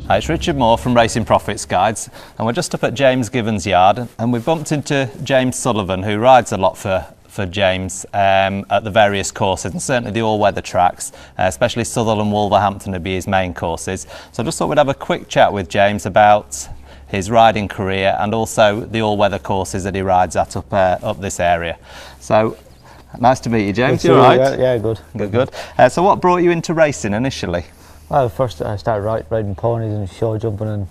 Hi, it's Richard Moore from Racing Profits Guides, and we're just up at James Given's yard, and we've bumped into James Sullivan, who rides a lot for James at the various courses, and certainly the all-weather tracks, especially Southwell and Wolverhampton would be his main courses. So I just thought we'd have a quick chat with James about his riding career and also the all-weather courses that he rides at up this area. So nice to meet you, James. You all right? Yeah, good. Good. So what brought you into racing initially? Well, first I started riding ponies and show jumping and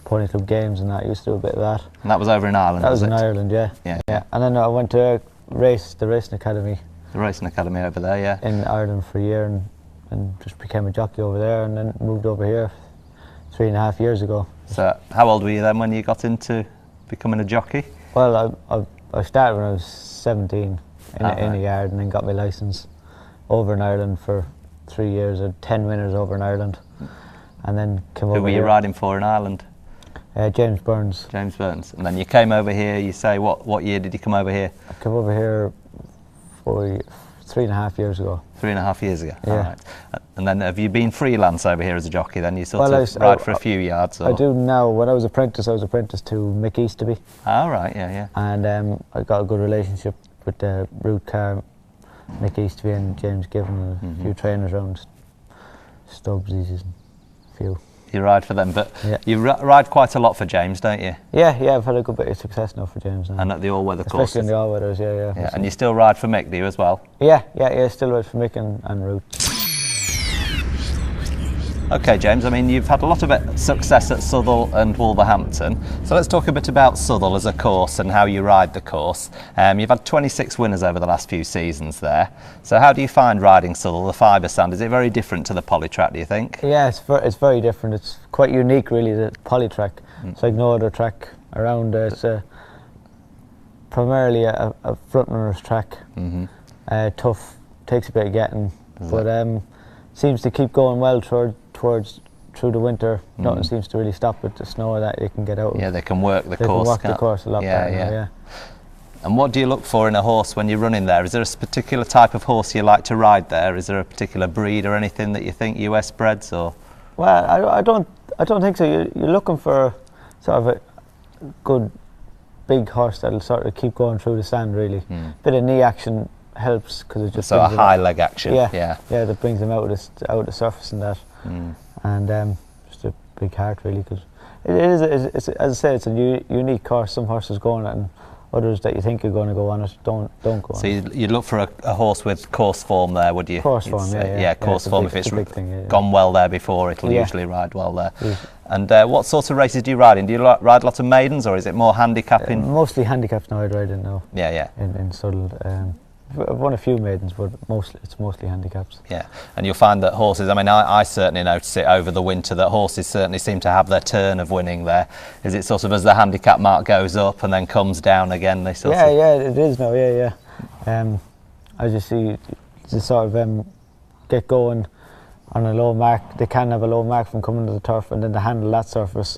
pony club games and that. I used to do a bit of that. And that was over in Ireland, That was in Ireland, yeah. Yeah. And then I went to the racing academy. The racing academy over there, yeah. In Ireland for a year and just became a jockey over there, and then moved over here 3.5 years ago. So how old were you then when you got into becoming a jockey? Well, I started when I was 17 in a yard, and then got my licence over in Ireland for 3 years. I had 10 winners over in Ireland, and then came over here. Who were you riding for in Ireland? James Burns. James Burns. And then you came over here, you say, what year did you come over here? I came over here for 3.5 years ago. 3.5 years ago? Yeah. All right. And then have you been freelance over here as a jockey then? You sort of ride for a few yards? Or? I do now. When I was apprentice to Mick Easterby. All right, yeah. And I got a good relationship with the route car, Mick Easterby and James Given, and a few trainers around, Stubbsies and a few. You ride for them, but yeah. You ride quite a lot for James, don't you? Yeah, I've had a good bit of success now for James. Now. And at the all-weather courses? Especially in the all-weathers, yeah. And you still ride for Mick, do you, as well? Yeah, still ride for Mick and route. Okay, James, I mean, you've had a lot of success at Southwell and Wolverhampton. So let's talk a bit about Southwell as a course and how you ride the course. You've had 26 winners over the last few seasons there. So how do you find riding Southwell, the fibre stand? Is it very different to the poly track, do you think? Yeah, it's very different. It's quite unique, really, the poly track. It's like no other track around. It's primarily a front runner's track. Tough, takes a bit of getting, but seems to keep going well through the winter. Nothing seems to really stop with the snow that you can get out of. Yeah, they can work the course. They can work the course a lot better now, yeah. And what do you look for in a horse when you're running there? Is there a particular type of horse you like to ride there? Is there a particular breed or anything that you think US breds or? Well, I don't think so. You're looking for sort of a good big horse that'll sort of keep going through the sand, really. Bit of knee action helps because it just so a high leg action. Yeah, that brings them out of the surface and that. And just a big heart, really, because it's as I say, it's a unique course. Some horses go on it, and others that you think are going to go on it don't go on it. So you'd look for a horse with course form there, would you? Course form, yeah. Course form. If it's thing, gone well there before, it'll usually ride well there. Yeah. And what sorts of races do you ride in? Do you ride lots of maidens, or is it more handicapping? Mostly handicaps now. I'd ride in now. Yeah. In Southwell. I've won a few maidens, but it's mostly handicaps. Yeah, and you'll find that horses, I mean, I certainly notice it over the winter, that horses certainly seem to have their turn of winning there. Is it sort of as the handicap mark goes up and then comes down again, they sort of... Yeah, it is now, yeah. As you see, to sort of get going on a low mark, they can have a low mark from coming to the turf, and then they handle that surface.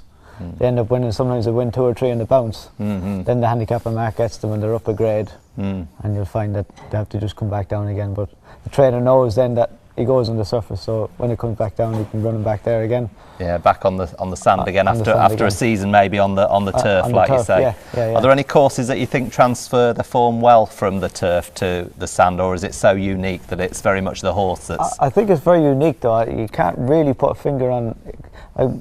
They end up winning, sometimes they win 2 or 3 on the bounce. Then the handicapper mark gets them and they're up a grade. And you'll find that they have to just come back down again. But the trainer knows then that he goes on the surface, so when he comes back down, he can run him back there again. Yeah, back on the sand again after a season maybe on the turf, like you say. Yeah. Are there any courses that you think transfer the form well from the turf to the sand, or is it so unique that it's very much the horse that's... I think it's very unique though. You can't really put a finger on...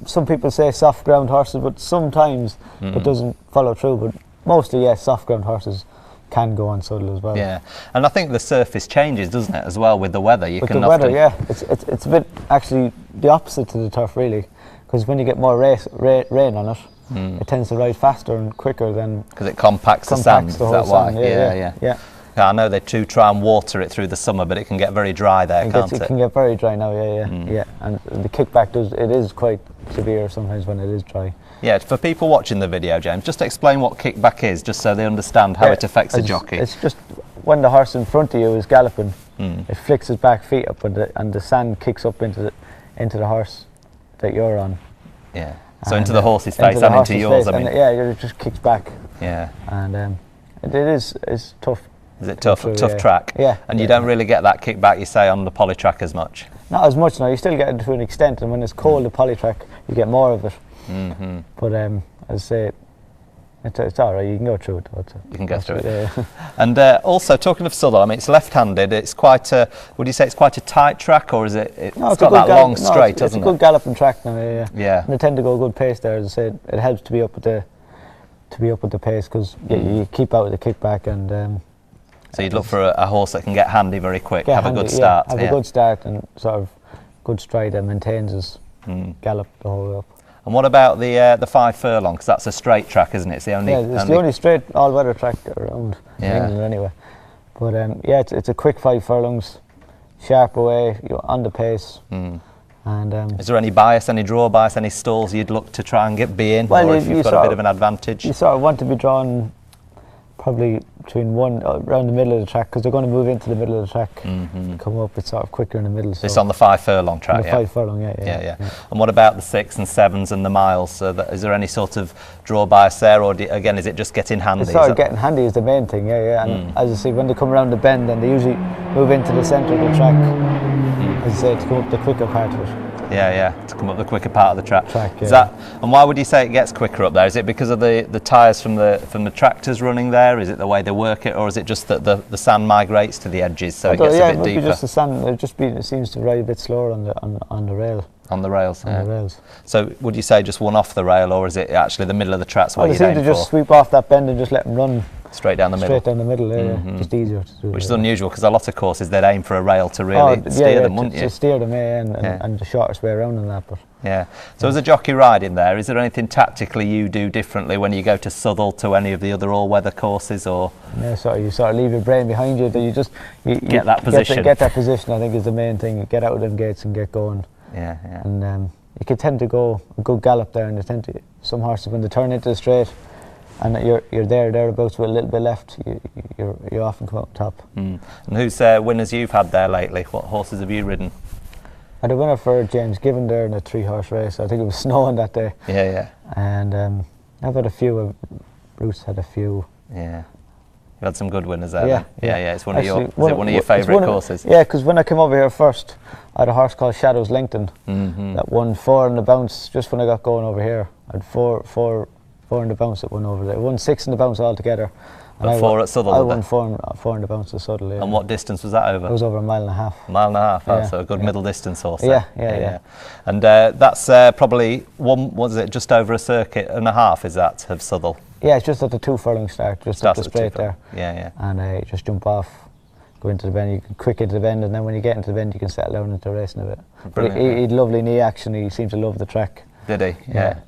some people say soft ground horses, but sometimes it doesn't follow through. But mostly, yes, soft ground horses can go on Southwell as well. Yeah, and I think the surface changes, doesn't it, as well with the weather? Weather, yeah, it's a bit actually the opposite to the turf, really, because when you get more rain on it, it tends to ride faster and quicker than... Because it compacts the sand, is that why? Yeah. I know they do try and water it through the summer, but it can get very dry there, can't it? It can get very dry now, yeah. And the kickback is quite severe sometimes when it is dry. Yeah, for people watching the video, James, just explain what kickback is, just so they understand how it affects a jockey. It's just when the horse in front of you is galloping, it flicks his back feet up, and the sand kicks up into the horse that you're on. Yeah. So into the horse's face and into yours. I mean. It just kicks back. Yeah. And it's tough. Is it tough yeah. track? Yeah. And you don't really get that kickback, you say, on the poly track as much? Not as much now. You still get it to an extent, and when it's cold, the poly track, you get more of it. But as I say, it's all right. You can go through it. You can go through it. Yeah. And also, talking of Southwell, I mean, it's left-handed. It's quite a. Would you say it's quite a tight track, or is it? It's got that long straight, doesn't it? It's a good galloping track now. Yeah. And they tend to go a good pace there. As I said, it helps to be up with the pace because you keep out of the kickback and. So you'd look for a horse that can get handy very quick, have a good start. Have a good start and sort of good stride and maintains his gallop the whole way up. And what about the 5 furlong? Because that's a straight track, isn't it? It's the only. The only straight all-weather track around in England anyway. But it's a quick 5 furlongs, sharp away, you're on the pace. And is there any bias, any draw bias, any stalls you'd look to try and be in, or if you've got a bit of an advantage? You sort of want to be drawn probably between around the middle of the track because they're going to move into the middle of the track. Come up, it's sort of quicker in the middle. So it's on the 5 furlong track. The 5 furlong, yeah. And what about the 6 and 7s and the miles? So is there any sort of draw bias there, or again, is it just getting handy? It's sort of getting handy is the main thing, And as I say, when they come around the bend, then they usually move into the centre of the track. As I say, to come up the quicker part of it. To come up the quicker part of the track. Is that, and why would you say it gets quicker up there? Is it because of the tyres from the tractors running there? Is it the way they work it, or is it just that the sand migrates to the edges, so it gets a bit deeper? Just the sand. It seems to ride a bit slower on the rail. On the rails. On the rails. So would you say just one off the rail, or is it actually the middle of the track's what you'd aim for? They seem to just sweep off that bend and just let them run. Straight down the middle. Straight down the middle, just easier to do. Which is unusual because a lot of courses they'd aim for a rail to really steer them, wouldn't you? To steer them, and the shortest way around in that. But So as a jockey riding there, is there anything tactically you do differently when you go to Southwell to any of the other all-weather courses, or? Yeah, you sort of leave your brain behind you. That you get that position. Get that position. I think is the main thing. You get out of them gates and get going. And you can tend to go a good gallop there, and some horses when they turn into the straight. And you're thereabouts with a little bit left, you often come up top. And who's winners you've had there lately? What horses have you ridden? I had a winner for James Sullivan there in a 3-horse race. I think it was snowing that day. And I've had a few. Bruce had a few. You've had some good winners there. Yeah. It's one of your favourite courses. Yeah, because when I came over here first, I had a horse called Shadows Langton that won 4 in the bounce just when I got going over here. I had four in the bounce that won over there. I won 6 in the bounce altogether. And 4 at Southwell? I won 4 in the bounce at Southwell. And what distance was that over? It was over 1.5 miles. 1.5 miles, so a good middle distance horse. Yeah. And that's probably just over a circuit and a half, is that, of Southwell? Yeah, it's just at the 2 furlong start, just at the straight there. And you just jump off, go into the bend, you can quick into the bend, and then when you get into the bend you can settle down into racing a bit. But he had lovely knee action, he seemed to love the track. Did he? Yeah.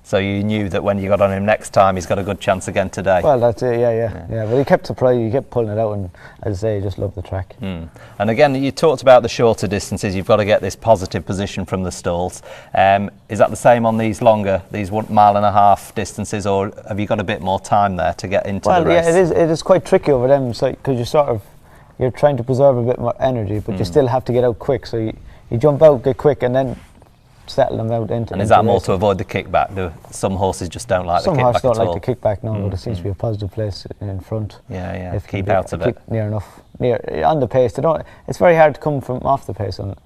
So you knew that when you got on him next time, he's got a good chance again today. Well, that's it. Yeah. But he kept surprising. He kept pulling it out, and as I say, he just loved the track. And again, you talked about the shorter distances. You've got to get this positive position from the stalls. Is that the same on these longer, these 1.5 mile distances, or have you got a bit more time there to get into the race? Yeah, it is quite tricky over them. So because you're trying to preserve a bit more energy, but you still have to get out quick. So you jump out, get quick, and then settle them out into. And is that more to avoid the kickback? Do some horses just don't like the kickback at all? Some horses don't like the kickback, no, but it seems to be a positive place in front. If keep out of it. Near enough, on the pace. It's very hard to come from off the pace at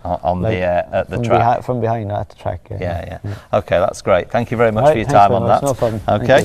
the track. From behind at the track. Okay, that's great. Thank you very much for your time on that. No problem. Okay.